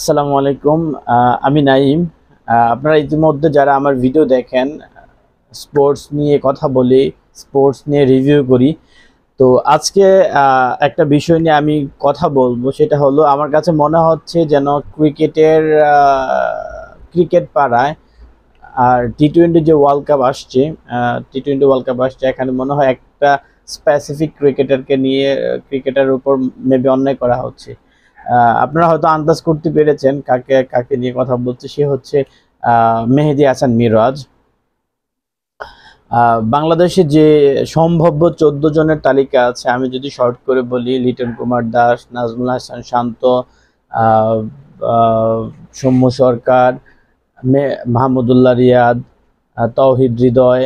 আসসালামু আলাইকুম। আমি নাইম। আপনারা ইতিমধ্যে যারা আমার ভিডিও দেখেন, স্পোর্টস নিয়ে কথা বলি, স্পোর্টস নিয়ে রিভিউ করি। তো আজকে একটা বিষয় নিয়ে আমি কথা বলবো, সেটা হলো আমার কাছে মনে হচ্ছে যেন ক্রিকেট পাড়ায় আর টি-20 যে ওয়ার্ল্ড কাপ আসছে, টি-20 ওয়ার্ল্ড কাপ আসছে, এখানে মনে হয় একটা স্পেসিফিক ক্রিকেটারের উপর মেবি অন্যায় করা হচ্ছে। আপনারা হয়তো আন্দাজ করতে পেরেছেন কাকে কাকে নিয়ে কথা বলছে। সে হচ্ছে মেহেদী হাসান মিরাজ। বাংলাদেশে যে সম্ভাব্য 14 জনের তালিকা আছে, আমি যদি শর্ট করে বলি: লিটন কুমার দাস, নাজমুল হাসান শান্ত, আহ, আহ, সৌম্য সরকার, মাহমুদুল্লাহ রিয়াদ, তৌহিদ হৃদয়,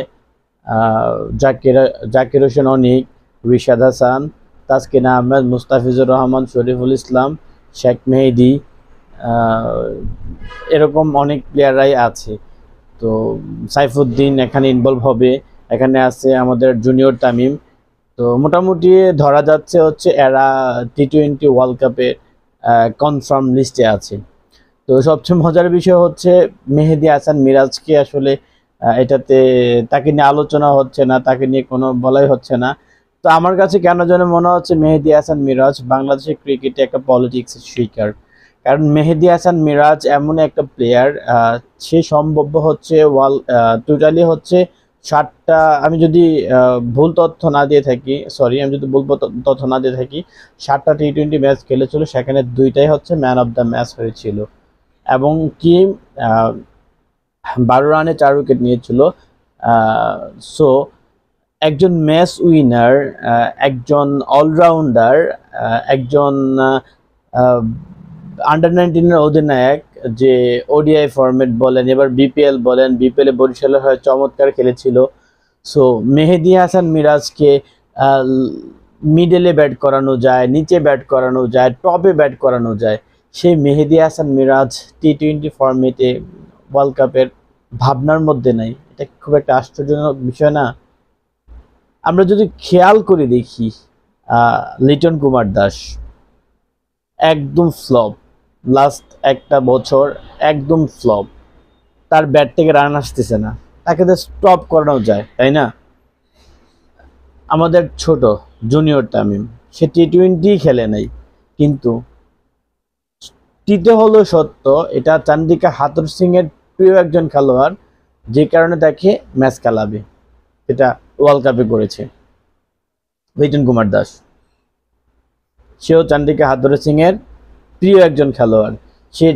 আহ, জাকির জাকির হোসেন অনিক, রিশাদ হাসান, তাসকিন আহমেদ, মুস্তাফিজুর রহমান, শরীফুল ইসলাম, শেখ মেহেদী, এরকম অনেক প্লেয়াররাই আছে। তো সাইফুদ্দিন এখানে ইনভলভ হবে। এখানে আছে আমাদের জুনিয়র তামিম। তো মোটামুটি ধরা যাচ্ছে হচ্ছে এরা টি-20 ওয়ার্ল্ড কাপে কনফার্ম লিস্টে আছে। তো সবচেয়ে মজার বিষয় হচ্ছে মেহেদী হাসান মিরাজকে আসলে এটাতে তাকে নিয়ে আলোচনা হচ্ছে না, তাকে নিয়ে কোনো বলাই হচ্ছে না। তো আমার কাছে কেন যেন মনে হচ্ছে মেহেদী হাসান মিরাজ বাংলাদেশের ক্রিকেটে একটা পলিটিক্সের শিকার। কারণ মেহেদী হাসান মিরাজ এমন একটা প্লেয়ার, সে সম্ভাব্য হচ্ছে টোটালি হচ্ছে 60টা, আমি যদি ভুল তথ্য না দিয়ে থাকি, সরি, আমি যদি ভুল তথ্য না দিয়ে থাকি, 60টা টি-20 ম্যাচ খেলেছিল, সেখানে 2টাই হচ্ছে ম্যান অফ দ্য ম্যাচ হয়েছিল। এবং কি 12 রানে 4 উইকেট নিয়েছিল। সো একজন ম্যাচ উইনার, একজন অলরাউন্ডার, একজন আন্ডার 19-এর অধিনায়ক, যে ওডিআই ফরম্যাট বলেন, এবার বিপিএল বলেন, বিপিএল এ বরিশালের হয়ে চমৎকার খেলেছিল। সো মেহেদী হাসান মিরাজকে মিডলে ব্যাট করানো যায়, নিচে ব্যাট করানো যায়, টপে ব্যাট করানো যায়। সেই মেহেদী হাসান মিরাজ টি-20 ফরম্যাটে ওয়ার্ল্ড কাপের ভাবনার মধ্যে নাই। এটা খুব একটা আশ্চর্যজনক বিষয় না? আমরা যদি খেয়াল করে দেখি, লিটন কুমার দাস একদম ফ্লপ, লাস্ট একটা বছর একদম ফ্লপ। তার ব্যাট থেকে রান আসতেছে না, তাকে তো স্টপ করানো যায়, তাই না? আমাদের ছোট জুনিয়র তামিম, সে টি-20 খেলে নাই, কিন্তু টিতে হলো সত্য, এটা চান্দিকা হাথুর সিং এর প্রিয় একজন খেলোয়াড়, যে কারণে তাকে ম্যাচ খেলাবে, এটা ওয়ার্ল্ড কাপে করেছে লিটন কুমার দাস। সেও চান্দিকা হাথুর সিং এর প্রিয় একজন খেলোয়াড়। সে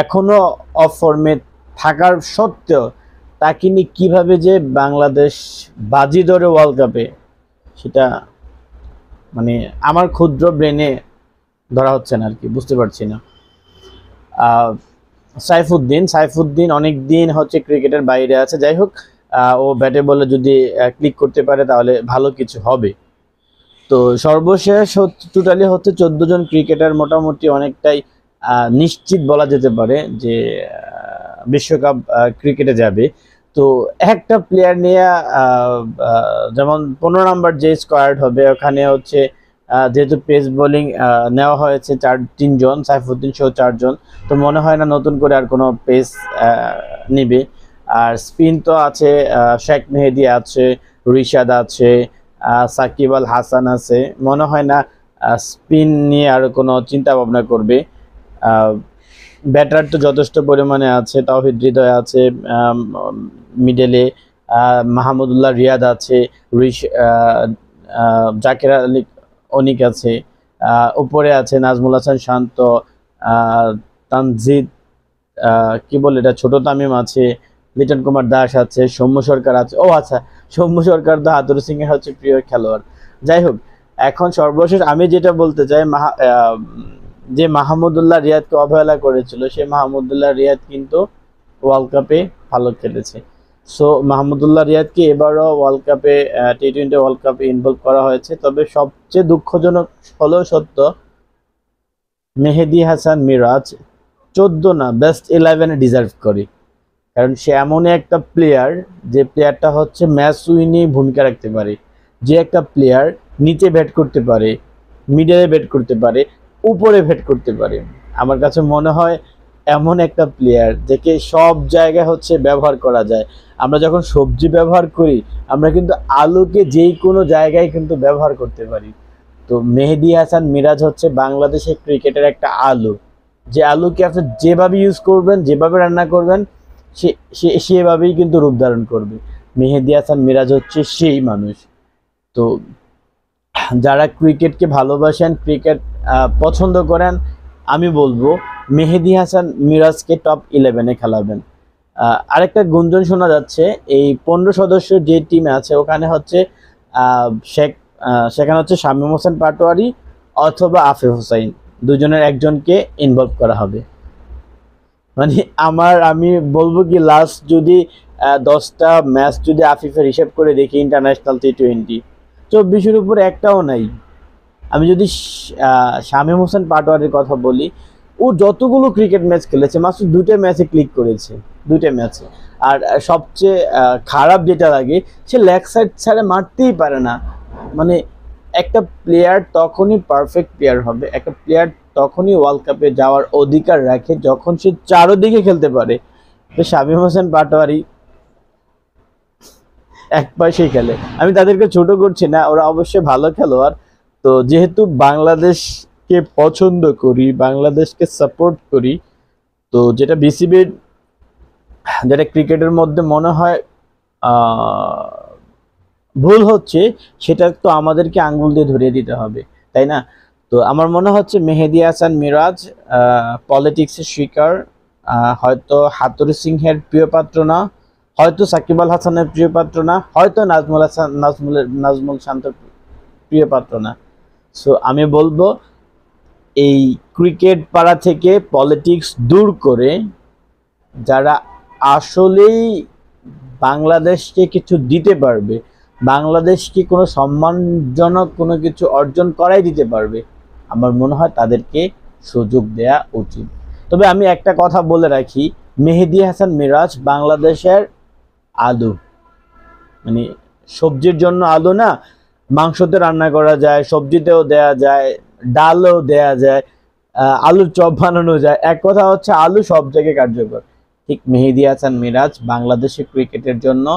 এখনো অফ ফর্মে থাকার সত্ত্বেও তাকে নিয়ে কীভাবে যে বাংলাদেশ বাজি ধরে ওয়ার্ল্ড কাপে, সেটা মানে আমার ক্ষুদ্র ব্রেনে ধরা হচ্ছে না আর কি, বুঝতে পারছি না। সাইফুদ্দিন অনেক দিন হচ্ছে ক্রিকেটের বাইরে আছে। যাই হোক, ও ব্যাটে বলে যদি ক্লিক করতে পারে তাহলে ভালো কিছু হবে। তো সর্বশেষ টোটালি হচ্ছে 14 জন ক্রিকেটার মোটামুটি অনেকটাই নিশ্চিত বলা যেতে পারে যে বিশ্বকাপ ক্রিকেটে যাবে। তো একটা প্লেয়ার নিয়ে যেমন 15 নম্বর যে স্কোয়াড হবে, ওখানে হচ্ছে যেহেতু পেস বোলিং নেওয়া হয়েছে 3 জন, সাইফুদ্দিন সহ 4 জন, তো মনে হয় না নতুন করে আর কোনো পেস নিবে। আর স্পিন তো আছে, শেখ মেহেদী আছে, রিশাদ আছে, সাকিব আল হাসান আছে। মনে হয় না স্পিন নিয়ে আর কোনো চিন্তা ভাবনা করবে। ব্যাটার তো যথেষ্ট পরিমাণে আছে, তৌহিদ হৃদয় আছে, মিডলে মাহমুদুল্লাহ রিয়াদ আছে, জাকির আলী অনিক আছে, উপরে আছে নাজমুল হাসান শান্ত, তানজিদ, কি বলে এটা, ছোট তামিম আছে, লিটন কুমার দাস আছে, সৌম্য সরকার আছে। ও আচ্ছা, সৌম্য সরকার তো হাথুর সিং এর হচ্ছে প্রিয় খেলোয়াড়। যাই হোক, এখন সর্বশেষ আমি যেটা বলতে চাই, যে মাহমুদুল্লাহ রিয়াদকে অবহেলা করেছিল, সে মাহমুদুল্লাহ রিয়াদ কিন্তু ওয়ার্ল্ড কাপে ভালো খেলেছে। সো মাহমুদুল্লাহ রিয়াদকে এবারও ওয়ার্ল্ড কাপে, টি-20 ওয়ার্ল্ড কাপে ইনভলভ করা হয়েছে। তবে সবচেয়ে দুঃখজনক হলেও সত্য, মেহেদী হাসান মিরাজ 14 না, বেস্ট 11-এ ডিজার্ভ করে। কারণ সে এমন একটা প্লেয়ার, যে প্লেয়ারটা হচ্ছে ম্যাচ উইনিং ভূমিকা রাখতে পারে, যে একটা প্লেয়ার নিচে ব্যাট করতে পারে, মিডলে ব্যাট করতে পারে, উপরে ব্যাট করতে পারে। আমার কাছে মনে হয় এমন একটা প্লেয়ার যাকে সব জায়গায় হচ্ছে ব্যবহার করা যায়। আমরা যখন সবজি ব্যবহার করি, আমরা কিন্তু আলুকে যেই কোনো জায়গায় কিন্তু ব্যবহার করতে পারি। তো মেহেদী হাসান মিরাজ হচ্ছে বাংলাদেশের ক্রিকেটের একটা আলু, যে আলুকে আপনি যেভাবে ইউজ করবেন, যেভাবে রান্না করবেন, সেভাবেই কিন্তু রূপ ধারণ করবে। মেহেদী হাসান মিরাজ হচ্ছে সেই মানুষ। তো যারা ক্রিকেটকে ভালোবাসেন, ক্রিকেট পছন্দ করেন, আমি বলবো মেহেদী হাসান মিরাজকে টপ 11-এ খেলাবেন। আরেকটা গুঞ্জন শোনা যাচ্ছে, এই 15 সদস্য যে টিমে আছে ওখানে হচ্ছে সেখানে হচ্ছে শামীম হোসেন পাটোয়ারি অথবা আফিফ হুসাইন, দুজনের একজনকে ইনভলভ করা হবে। মানে আমি বলবো কি, লাস্ট যদি 10টা ম্যাচ যদি আফিফের হিসেব করে দেখি, ইন্টারন্যাশনাল T20 24-এর উপরে একটাও নাই। আমি যদি শামীম হোসেন পাটোয়ারির কথা বলি, ও যতগুলো ক্রিকেট ম্যাচ খেলেছে মাত্র 2টা ম্যাচে ক্লিক করেছে, 2টা ম্যাচে। আর সবচেয়ে খারাপ যেটা লাগে, সে লেগ সাইড ছাড়া মারতেই পারে না। মানে একটা প্লেয়ার তখনই পারফেক্ট প্লেয়ার হবে, একটা প্লেয়ার তখনই ওয়ার্ল্ড কাপে যাওয়ার অধিকার রাখে যখন সে চারোদিকে খেলতে পারে। তো শামীম হোসেন পাটোয়ারি এক পাশেই খেলে। আমি তাদেরকে ছোট করছি না, ওরা অবশ্যই ভালো খেলোয়াড়। তো যেহেতু বাংলাদেশকে পছন্দ করি, বাংলাদেশকে সাপোর্ট করি, তো যেটা বিসিবির, যেটা ক্রিকেটের মধ্যে মনে হয় ভুল হচ্ছে, সেটা তো আমাদেরকে আঙ্গুল দিয়ে ধরিয়ে দিতে হবে, তাই না? তো আমার মনে হচ্ছে মেহেদী হাসান মিরাজ পলিটিক্সের শিকার, হয়তো হাতুড়ি সিংহের প্রিয় পাত্র না, হয়তো সাকিব আল হাসানের প্রিয় পাত্র না, হয়তো নাজমুল শান্তর প্রিয় পাত্র না। সো আমি বলবো, এই ক্রিকেট পাড়া থেকে পলিটিক্স দূর করে যারা আসলেই বাংলাদেশকে কিছু দিতে পারবে, বাংলাদেশকে কোনো সম্মানজনক কোনো কিছু অর্জন করাই দিতে পারবে, আমার মনে হয় তাদেরকে সুযোগ দেয়া উচিত। তবে আমি একটা কথা বলে রাখি, মেহেদী হাসান মিরাজ বাংলাদেশের আলু। মানে সবজির জন্য আলু না, মাংসতে রান্না করা যায়, সবজিতেও দেয়া যায়, ডালও দেয়া যায়, আলুর চপ বানানো যায়। এক কথা হচ্ছে আলু সব জায়গায় কার্যকর। ঠিক মেহেদী হাসান মিরাজ বাংলাদেশের ক্রিকেটের জন্য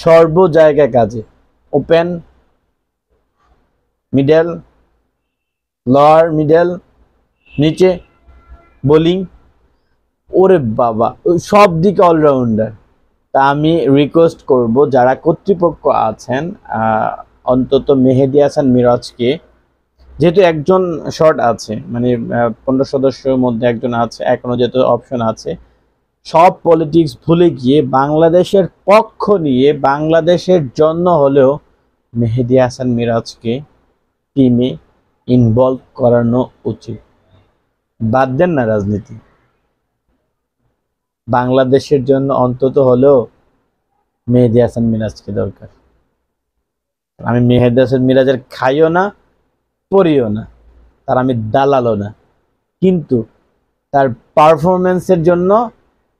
সর্ব জায়গায় কাজে, ওপেন, মিডল, লোয়ার মিডল, নিচে, বোলিং, ওরে বাবা, সব দিকে অলরাউন্ডার। তা আমি রিকোয়েস্ট করব যারা কর্তৃপক্ষ আছেন, অন্তত মেহেদী হাসান মিরাজকে, যেহেতু একজন শর্ট আছে, মানে 15 সদস্যের মধ্যে একজন আছে, এখনো যেহেতু অপশন আছে, সব পলিটিক্স ভুলে গিয়ে বাংলাদেশের পক্ষ নিয়ে বাংলাদেশের জন্য হলেও মেহেদী হাসান মিরাজকে টিমে ইনভলভ করানো উচিত। বাদ দেন না রাজনীতি, বাংলাদেশের জন্য অন্তত হলেও মেহেদী হাসান মিরাজকে দরকার। আমি মেহেদী হাসান মিরাজের খাইও না, পড়িও না, তার আমি দালালও না, কিন্তু তার পারফরমেন্সের জন্য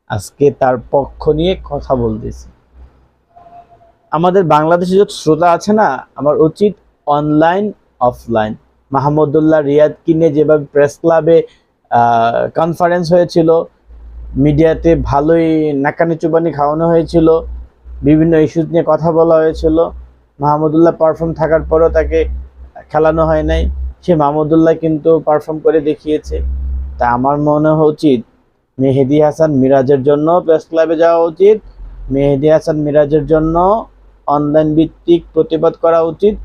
আজকে তার পক্ষ নিয়ে কথা বলতেছি। আমাদের বাংলাদেশে যত শ্রোতা আছে না, আমার উচিত অনলাইন অফলাইন, মাহমুদুল্লাহ রিয়াদকে নিয়ে যেভাবে প্রেস ক্লাবে কনফারেন্স হয়েছিল, মিডিয়াতে ভালোই নাকানি চুবানি খাওয়ানো হয়েছিল, বিভিন্ন ইস্যুজ নিয়ে কথা বলা হয়েছিল, মাহমুদুল্লাহ পারফর্ম থাকার পরও তাকে খেলানো হয় নাই, সে মাহমুদুল্লাহ কিন্তু পারফর্ম করে দেখিয়েছে। তা আমার মনে উচিত মেহেদী হাসান মিরাজের জন্য প্রেস ক্লাবে যাওয়া উচিত, মেহেদী হাসান মিরাজের জন্য অনলাইন ভিত্তিক প্রতিবাদ করা উচিত।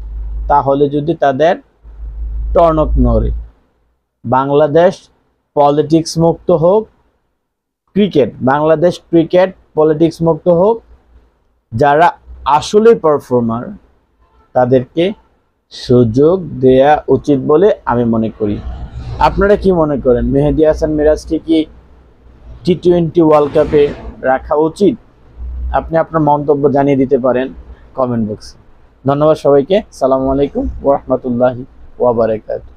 তাহলে যদি তাদের টনক নড়ে, বাংলাদেশ পলিটিক্স মুক্ত হোক, বাংলাদেশ ক্রিকেট পলিটিক্স মুক্ত হোক, যারা আসলে পারফর্মার তাদেরকে সুযোগ দেয়া উচিত বলে আমি মনে করি। আপনারা কি মনে করেন, মেহেদী হাসান মিরাজকে কি T20 ওয়ার্ল্ড কাপে রাখা উচিত? আপনি আপনার মন্তব্য জানিয়ে দিতে পারেন কমেন্ট বক্সে। ধন্যবাদ সবাইকে। আসসালামু আলাইকুম ওয়া রাহমাতুল্লাহি ওয়া বারাকাতুহু।